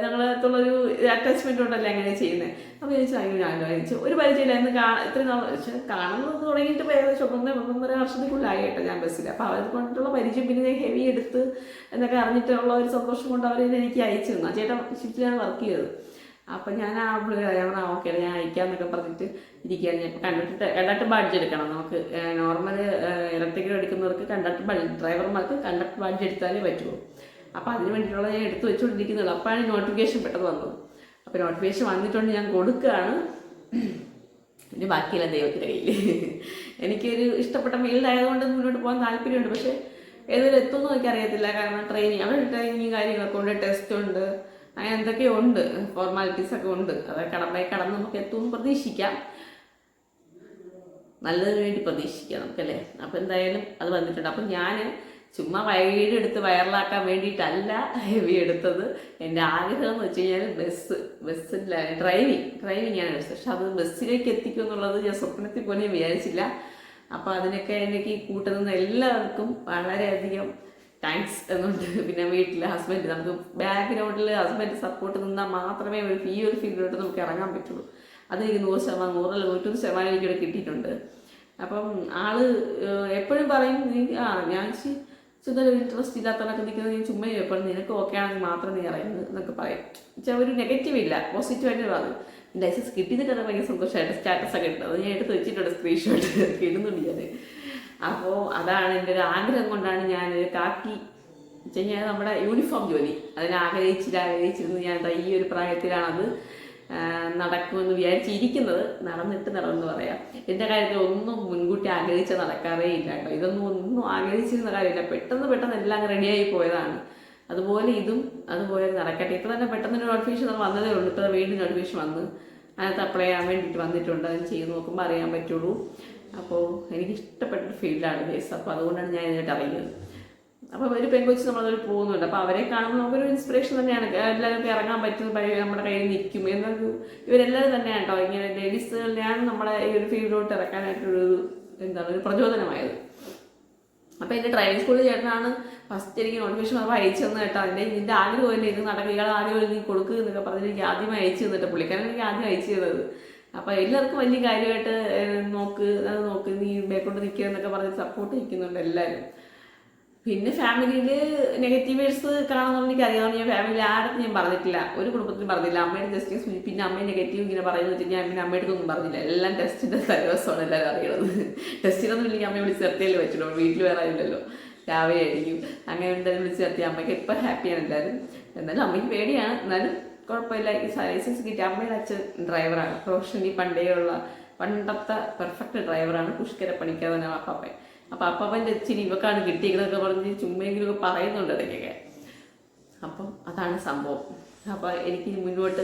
ഞങ്ങളടുത്തുള്ളൊരു അറ്റാച്ച്മെൻ്റ് ഉണ്ടല്ലോ അങ്ങനെ ചെയ്യുന്നത്. അപ്പോൾ ചോദിച്ചാൽ അയ്യോ ഞാൻ വായിച്ചു ഒരു പരിചയമില്ല എന്ന് ഇത്രയും നാൾ പക്ഷേ കാണുന്നത് തുടങ്ങിയിട്ട് ഇപ്പോൾ ഏകദേശം 1.5 വർഷത്തിക്കുള്ളിലായി കേട്ടോ ഞാൻ ബസ്സിൽ. അപ്പോൾ അവരെ കൊണ്ടുള്ള പരിചയം പിന്നെ ഹെവി എടുത്ത് എന്നൊക്കെ അറിഞ്ഞിട്ടുള്ള ഒരു സന്തോഷം കൊണ്ട് അവർ എനിക്ക് അയച്ചു തന്നു. ആ ചേട്ടൻ ഷിഫ്റ്റിലാണ് വർക്ക് ചെയ്തത്. അപ്പം ഞാൻ ആ പുള്ളിക്കാരൻ ഓക്കെ ഞാൻ അയക്കാമെന്നൊക്കെ പറഞ്ഞിട്ട് ഇരിക്കുകയാണ്. ഞാൻ കണ്ടക്ടർ ബാഡ്ജ് എടുക്കണം നമുക്ക്. നോർമൽ ഇലക്ട്രിക്കൽ എടുക്കുന്നവർക്ക് കണ്ടക്ടർ ബാഡ്ജ്, ഡ്രൈവർമാർക്ക് കണ്ടക്ടർ ബാഡ്ജ് എടുത്താലേ പറ്റുള്ളൂ. അപ്പോൾ അതിന് വേണ്ടിയിട്ടുള്ള ഞാൻ എടുത്ത് വെച്ചുകൊണ്ടിരിക്കുന്നുള്ളൂ. അപ്പോഴാണ് നോട്ടിഫിക്കേഷൻ പെട്ടെന്ന് വന്നത്. അപ്പോൾ നോട്ടിഫിക്കേഷൻ വന്നിട്ടുണ്ട്, ഞാൻ കൊടുക്കുകയാണ്. പിന്നെ ബാക്കിയെല്ലാം ദൈവത്തിൻ്റെ കയ്യിൽ. എനിക്കൊരു ഇഷ്ടപ്പെട്ട ഫീൽഡായതുകൊണ്ട് മുന്നോട്ട് പോകാൻ താല്പര്യമുണ്ട്. പക്ഷേ ഏതൊരു എത്തുമെന്ന് എനിക്കറിയത്തില്ല. കാരണം അവരുടെ ട്രെയിനിങ് കാര്യങ്ങളൊക്കെ ഉണ്ട്, ടെസ്റ്റ് ഉണ്ട്, അങ്ങനെ എന്തൊക്കെയോ ഉണ്ട്, ഫോർമാലിറ്റീസൊക്കെ ഉണ്ട്. അതൊക്കെ കടന്ന് നമുക്ക് എത്തുമെന്ന് പ്രതീക്ഷിക്കാം. നല്ലതിന് വേണ്ടി പ്രതീക്ഷിക്കാം നമുക്കല്ലേ. അപ്പോൾ എന്തായാലും അത് വന്നിട്ടുണ്ട്. അപ്പം ഞാൻ ചുമ്മാ വീഡിയോ എടുത്ത് വൈറലാക്കാൻ വേണ്ടിയിട്ടല്ല ഹെവി എടുത്തത്. എൻ്റെ ആഗ്രഹം എന്ന് വെച്ച് കഴിഞ്ഞാൽ ബസ്സില്ല ഡ്രൈവിങ് ആണ് ബസ്. പക്ഷെ അത് ബസ്സിലേക്ക് എത്തിക്കും എന്നുള്ളത് ഞാൻ സ്വപ്നത്തിൽ പോലും വിചാരിച്ചില്ല. അപ്പോൾ അതിനൊക്കെ എനിക്ക് കൂട്ടുന്ന എല്ലാവർക്കും വളരെയധികം താങ്ക്സ് എന്നുണ്ട്. പിന്നെ വീട്ടിൽ ഹസ്ബൻഡ്, നമുക്ക് ബാക്ക്ഗ്രൗണ്ടിൽ ഹസ്ബൻഡ് സപ്പോർട്ട് നിന്നാൽ മാത്രമേ ഈ ഒരു ഫീൽഡിലോട്ട് നമുക്ക് ഇറങ്ങാൻ പറ്റുള്ളൂ. അതെനിക്ക് 100%, 101% എനിക്കിവിടെ കിട്ടിയിട്ടുണ്ട്. അപ്പം ആള് എപ്പോഴും പറയും ഞാൻ ചെറിയ ഇൻട്രസ്റ്റ് ഇല്ലാത്തവരൊക്കെ നിൽക്കുന്നത് നീ ചുമ്മാ എപ്പോഴും നിനക്ക് ഓക്കെ ആണെങ്കിൽ മാത്രം നീ അറിയുന്നത് എന്നൊക്കെ പറയും. വെച്ചാൽ ഒരു നെഗറ്റീവ് ഇല്ല, പോസിറ്റീവായിട്ട് പറഞ്ഞു. ലൈസൻസ് കിട്ടിയതിട്ട് ഭയങ്കര സന്തോഷമായിട്ട് സ്റ്റാറ്റസൊക്കെ ഇട്ടത് ഞാൻ എടുത്ത് വെച്ചിട്ടുണ്ട്, സ്ക്രീൻഷോട്ട് ഇടുന്നുണ്ട് ഞാൻ. അപ്പോൾ അതാണ് എൻ്റെ ഒരു ആഗ്രഹം കൊണ്ടാണ് ഞാൻ കാക്കി വെച്ച് കഴിഞ്ഞാൽ നമ്മുടെ യൂണിഫോം ജോലി ആഗ്രഹിച്ചിരുന്നു. ഞാൻ ഈ ഒരു പ്രായത്തിലാണത് നടക്കുമെന്ന് വിചാരിച്ചിരിക്കുന്നത്. നടന്നെന്ന് പറയാം. എൻ്റെ കാര്യത്തിൽ ഒന്നും മുൻകൂട്ടി ആഗ്രഹിച്ച് നടക്കാറേ ഇല്ല കേട്ടോ. ഒന്നും ആഗ്രഹിച്ചിരുന്ന കാര്യമില്ല, പെട്ടെന്ന് എല്ലാം റെഡിയായി പോയതാണ്. അതുപോലെ ഇതും അതുപോലെ നടക്കട്ടെ. ഇപ്പോൾ തന്നെ പെട്ടെന്ന് നോട്ടിഫിക്കേഷൻ വന്നതേ ഉള്ളൂ. ഇപ്പോൾ വീണ്ടും നോട്ടിഫിക്കേഷൻ വന്ന് അതിനകത്ത് അപ്ലൈ ചെയ്യാൻ വേണ്ടിയിട്ട് വന്നിട്ടുണ്ട്. അത് ചെയ്ത് നോക്കുമ്പോൾ അറിയാൻ പറ്റുള്ളൂ. അപ്പോൾ എനിക്കിഷ്ടപ്പെട്ടൊരു ഫീൽഡാണ് ബേസ്. അപ്പോൾ അതുകൊണ്ടാണ് ഞാൻ ഇതിനായിട്ട് അറിയുന്നത്. അപ്പോൾ ഒരു പെൺകൊച്ച് നമ്മളതിൽ പോകുന്നുണ്ട്. അപ്പോൾ അവരെ കാണുമ്പോൾ നമുക്കൊരു ഇൻസ്പിറേഷൻ തന്നെയാണ്. എല്ലാവർക്കും ഇറങ്ങാൻ പറ്റുന്ന നമ്മുടെ കയ്യിൽ നിൽക്കും എന്നൊരു ഇവരെല്ലാവരും തന്നെയാണ് കേട്ടോ. ഇങ്ങനെ ലേഡീസുകളിലാണ് നമ്മളെ ഈ ഒരു ഫീൽഡിലോട്ട് ഇറക്കാനായിട്ടൊരു ഒരു പ്രചോദനമായത്. അപ്പോൾ എൻ്റെ ഡ്രൈവിംഗ് സ്കൂളിൽ ചേട്ടനാണ് ഫസ്റ്റ് എനിക്ക് നോട്ടിഫിക്കേഷൻ വന്നപ്പോൾ അയച്ചു തന്നു കേട്ടോ. ഇതിൻ്റെ ആഗ്രഹം തന്നെ ഇത് നടക്കുക, ഇയാൾ ആഗ്രഹം നീ കൊടുക്കുക എന്നൊക്കെ പറഞ്ഞിട്ട് എനിക്ക് ആദ്യം അയച്ചു തന്നിട്ട് പുള്ളിക്കാരൻ എനിക്ക് ആദ്യം അയച്ചു തന്നത്. അപ്പോൾ എല്ലാവർക്കും വലിയ കാര്യമായിട്ട് നോക്ക് നീ ബാക്കോട്ട് നിൽക്കുക എന്നൊക്കെ പറഞ്ഞ് സപ്പോർട്ട് നിൽക്കുന്നുണ്ട് എല്ലാവരും. പിന്നെ ഫാമിലിയിൽ നെഗറ്റീവേഴ്സ് കാണുന്നതുകൊണ്ട് എനിക്കറിയാവുന്ന ഞാൻ ഫാമിലി ആരും ഞാൻ പറഞ്ഞിട്ടില്ല, ഒരു കുടുംബത്തിലും പറഞ്ഞില്ല. അമ്മയുടെ ജസ്റ്റ് പിന്നെ അമ്മയെ നെഗറ്റീവ് ഇങ്ങനെ പറയുന്നത് വെച്ചാൽ ഞാൻ പിന്നെ അമ്മയുടെ ഒന്നും പറഞ്ഞില്ല. എല്ലാം ടെസ്റ്റിൻ്റെ ദിവസമാണ് എല്ലാവരും അറിയണത്. ടെസ്റ്റിനൊന്നും ഇല്ലെങ്കിൽ അമ്മയെ വിളിച്ച് നിർത്തിയല്ലേ പറ്റുള്ളൂ, വീട്ടിൽ വേറെ ആയില്ലല്ലോ, രാവിലെ ആയിരിക്കും. അങ്ങനെ എന്തായാലും വിളിച്ച് നിർത്തി. അമ്മയ്ക്ക് ഇപ്പം ഹാപ്പിയാണ് എല്ലാവരും. എന്നാലും അമ്മയ്ക്ക് പേടിയാണ്, എന്നാലും കുഴപ്പമില്ല. ഈ ലൈസൻസ് കിട്ടിയ അമ്മയുടെ അച്ഛൻ ഡ്രൈവറാണ്, പ്രൊഫഷണലി പണ്ടത്തെ പെർഫെക്റ്റ് ഡ്രൈവറാണ്. പുഷ്കര പണിക്കാരനാണ് അപ്പാപ്പൻ. അപ്പോൾ അപ്പാപ്പൻ്റെ അച്ഛന് ഇവക്കാണ് കിട്ടിയെന്നൊക്കെ പറഞ്ഞ് ചുമ്മെങ്കിലൊക്കെ പറയുന്നുണ്ട് ഇടയ്ക്കൊക്കെ. അപ്പം അതാണ് സംഭവം. അപ്പോൾ എനിക്ക് മുന്നോട്ട്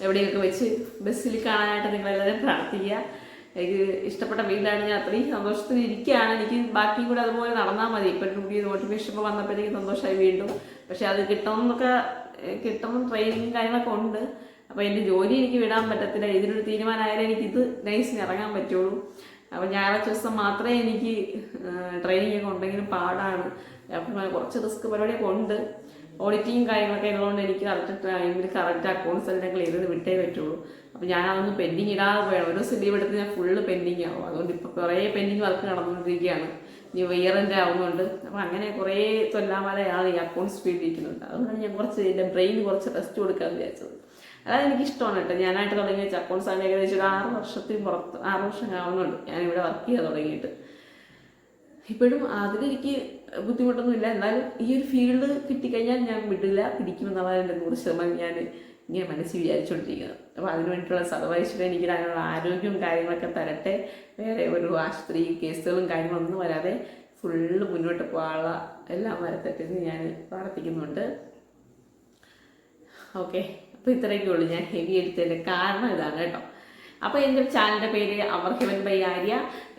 എവിടെയൊക്കെ വെച്ച് ബസ്സിൽ കാണാനായിട്ട് നിങ്ങളെല്ലാവരും പ്രാർത്ഥിക്കുക. എനിക്ക് ഇഷ്ടപ്പെട്ട വീട്ടിലാണ്. ഞാൻ അത്രയും സന്തോഷത്തിൽ ഇരിക്കുകയാണ്. എനിക്ക് ബാക്കിയും കൂടെ അതുപോലെ നടന്നാൽ മതി. ഇപ്പം പുതിയ നോട്ടിഫിക്കേഷൻ ഇപ്പോൾ വന്നപ്പോഴത്തേക്ക് സന്തോഷമായി വീണ്ടും. പക്ഷെ അത് കിട്ടണം ട്രെയിനിങ്ങും കാര്യങ്ങളൊക്കെ ഉണ്ട്. അപ്പോൾ എൻ്റെ ജോലി എനിക്ക് വിടാൻ പറ്റത്തില്ല. ഇതിനൊരു തീരുമാനമായാലേ എനിക്കിത് നൈസിന് ഇറങ്ങാൻ പറ്റുള്ളൂ. അപ്പോൾ ഞായറാഴ്ച ദിവസം മാത്രമേ എനിക്ക് ട്രെയിനിങ് ഒക്കെ ഉണ്ടെങ്കിലും പാടാണ്. അപ്പം കുറച്ച് റിസ്ക് പരിപാടിയൊക്കെ ഉണ്ട്. ഓഡിറ്റിങ്ങും കാര്യങ്ങളൊക്കെ ഉള്ളതുകൊണ്ട് എനിക്ക് കറക്റ്റ് ടൈമിൽ കറക്റ്റ് അക്കൗണ്ട്സ് എല്ലാം ക്ലിയർ ചെയ്ത് വിട്ടേ പറ്റുള്ളൂ. അപ്പോൾ ഞാൻ അതൊന്നും പെൻഡിങ് ഇടാതെ വേണം. ഒരു ദിവസം ലീവ് എടുത്ത് ഞാൻ ഫുള്ള് പെൻഡിങ് ആവും. അതുകൊണ്ട് ഇപ്പോൾ കുറേ പെൻഡിങ് വർക്ക് നടന്നുകൊണ്ടിരിക്കുകയാണ്. ഇയർ എൻഡ് ആവുന്നുണ്ട്. അപ്പോൾ അങ്ങനെ കുറേ കൊല്ലാമലയാണ് ഈ അക്കൗണ്ട്സ് ഫീൽഡ് ഇരിക്കുന്നുണ്ട്. അതുകൊണ്ടാണ് ഞാൻ എൻ്റെ ബ്രെയിൻ കുറച്ച് റെസ്റ്റ് കൊടുക്കാമെന്ന് വിചാരിച്ചത്. അതായത് എനിക്കിഷ്ടമാണ് കേട്ടോ. ഞാനായിട്ട് തുടങ്ങിയ അക്കൗണ്ട്സാണ് ഏകദേശം ഒരു 6 വർഷത്തിന് പുറത്ത്, 6 വർഷം ആവുന്നുണ്ട് ഞാനിവിടെ വർക്ക് ചെയ്യാൻ തുടങ്ങിയിട്ട്. ഇപ്പോഴും അതിലെനിക്ക് ബുദ്ധിമുട്ടൊന്നുമില്ല. എന്നാലും ഈ ഒരു ഫീൽഡ് കിട്ടിക്കഴിഞ്ഞാൽ ഞാൻ വിടില്ല, പിടിക്കുമെന്നുള്ളതാണ് എൻ്റെ 100% ഞാൻ ഇങ്ങനെ മനസ്സിൽ വിചാരിച്ചുകൊണ്ടിരിക്കുന്നത്. അപ്പോൾ അതിന് വേണ്ടിയിട്ടുള്ള സർവൈശ്വരം എനിക്ക് അതിനുള്ള ആരോഗ്യവും കാര്യങ്ങളൊക്കെ തരട്ടെ. വേറെ ഒരു ആശുപത്രി കേസുകളും കാര്യങ്ങളൊന്നും വരാതെ ഫുള്ള് മുന്നോട്ട് പോകാനുള്ള എല്ലാം വരട്ടെ എന്ന് ഞാൻ പ്രാർത്ഥിക്കുന്നുണ്ട്. ഓക്കെ, അപ്പോൾ ഇത്രയൊക്കെ ഉള്ളൂ. ഞാൻ ഹെവി എടുത്തതിൻ്റെ കാരണം ഇതാണ് കേട്ടോ. അപ്പോൾ എൻ്റെ ചാനലിൻ്റെ പേര് അവർ ഹെവൻ ബൈ ആര്യ.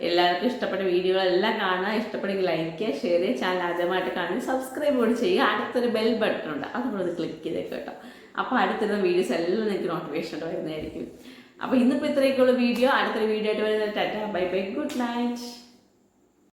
എല്ലാവർക്കും ഇഷ്ടപ്പെട്ട വീഡിയോകളെല്ലാം കാണുക. ഇഷ്ടപ്പെടുമെങ്കിൽ ലൈക്ക് ചെയ്യുക, ഷെയർ ചെയ്യുക. ചാനൽ ആദ്യമായിട്ട് കാണുക സബ്സ്ക്രൈബ് കൂടി ചെയ്യുക. അടുത്തൊരു ബെൽ ബട്ടൺ ഉണ്ട്, അതുകൂടെ ക്ലിക്ക് ചെയ്തേക്ക് കേട്ടോ. അപ്പോൾ അടുത്തുള്ള വീഡിയോസ് എല്ലാം നിങ്ങൾക്ക് നോട്ടിഫിക്കേഷൻ വരുന്നതായിരിക്കും. അപ്പോൾ ഇന്നിപ്പോൾ ഇത്രയൊക്കെയുള്ള വീഡിയോ. അടുത്തൊരു വീഡിയോ ആയിട്ട് വരുന്നത്. Tata bye bye, good night.